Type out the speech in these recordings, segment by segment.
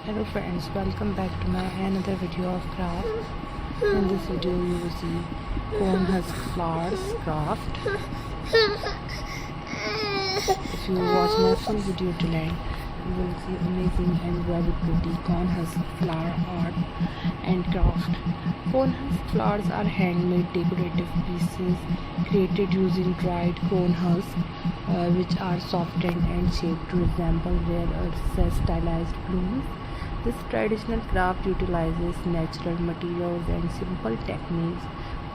Hello friends, welcome back to my another video of craft. In this video you will see cone husk flowers craft. If you watch my full video till end, you will see amazing and very pretty cone husk flower art and craft. Cone husk flowers are handmade decorative pieces created using dried cone husks, which are softened and shaped to resemble rare or stylized blooms. This traditional craft utilizes natural materials and simple techniques,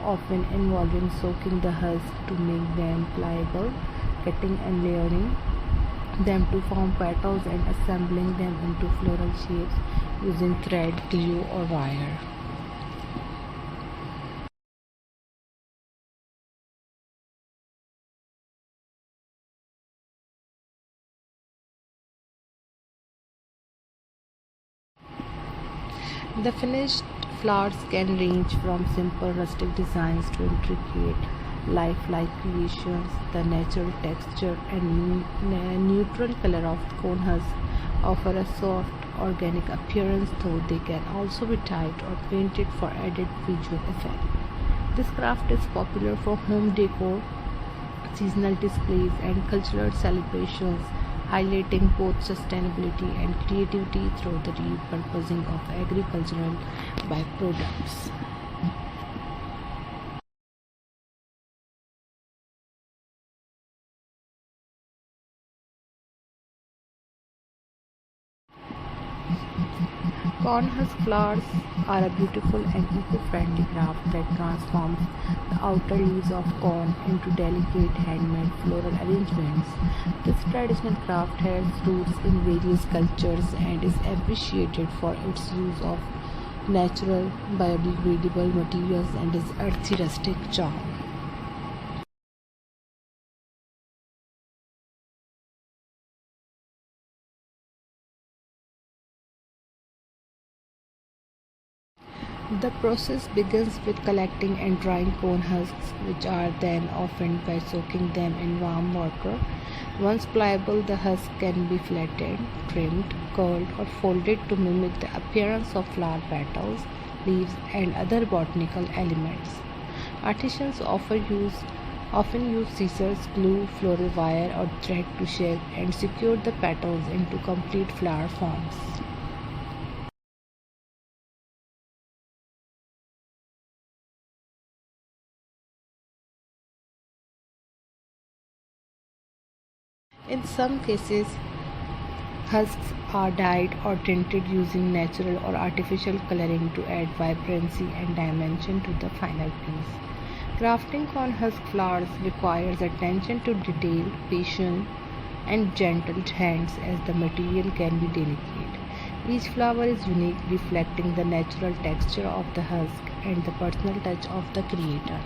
often involving soaking the husk to make them pliable, cutting and layering them to form petals, and assembling them into floral shapes using thread, glue, or wire. The finished flowers can range from simple rustic designs to intricate lifelike creations. The natural texture and neutral color of cone husks offer a soft, organic appearance, though they can also be dyed or painted for added visual effect. This craft is popular for home decor, seasonal displays, and cultural celebrations, highlighting both sustainability and creativity through the repurposing of agricultural byproducts. Corn husk flowers are a beautiful and eco-friendly craft that transforms the outer leaves of corn into delicate handmade floral arrangements. This traditional craft has roots in various cultures and is appreciated for its use of natural, biodegradable materials and its earthy rustic charm. The process begins with collecting and drying cone husks, which are then often by soaking them in warm water. Once pliable, the husk can be flattened, trimmed, curled, or folded to mimic the appearance of flower petals, leaves, and other botanical elements. Artisans often use scissors, glue, floral wire, or thread to shape and secure the petals into complete flower forms. In some cases, husks are dyed or tinted using natural or artificial coloring to add vibrancy and dimension to the final piece. Crafting on husk flowers requires attention to detail, patience, and gentle hands, as the material can be delicate. Each flower is unique, reflecting the natural texture of the husk and the personal touch of the creator.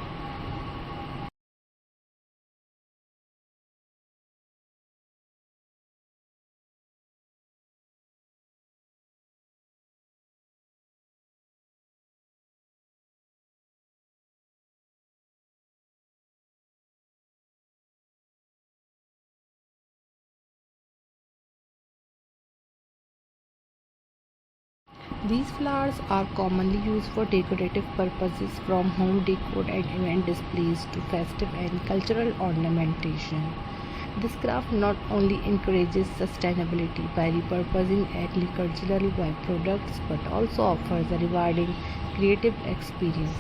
These flowers are commonly used for decorative purposes, from home decor and event displays to festive and cultural ornamentation. This craft not only encourages sustainability by repurposing agricultural byproducts but also offers a rewarding creative experience.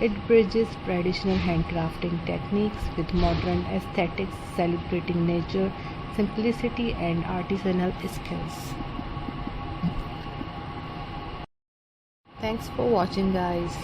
It bridges traditional handcrafting techniques with modern aesthetics, celebrating nature, simplicity, and artisanal skills. Thanks for watching, guys.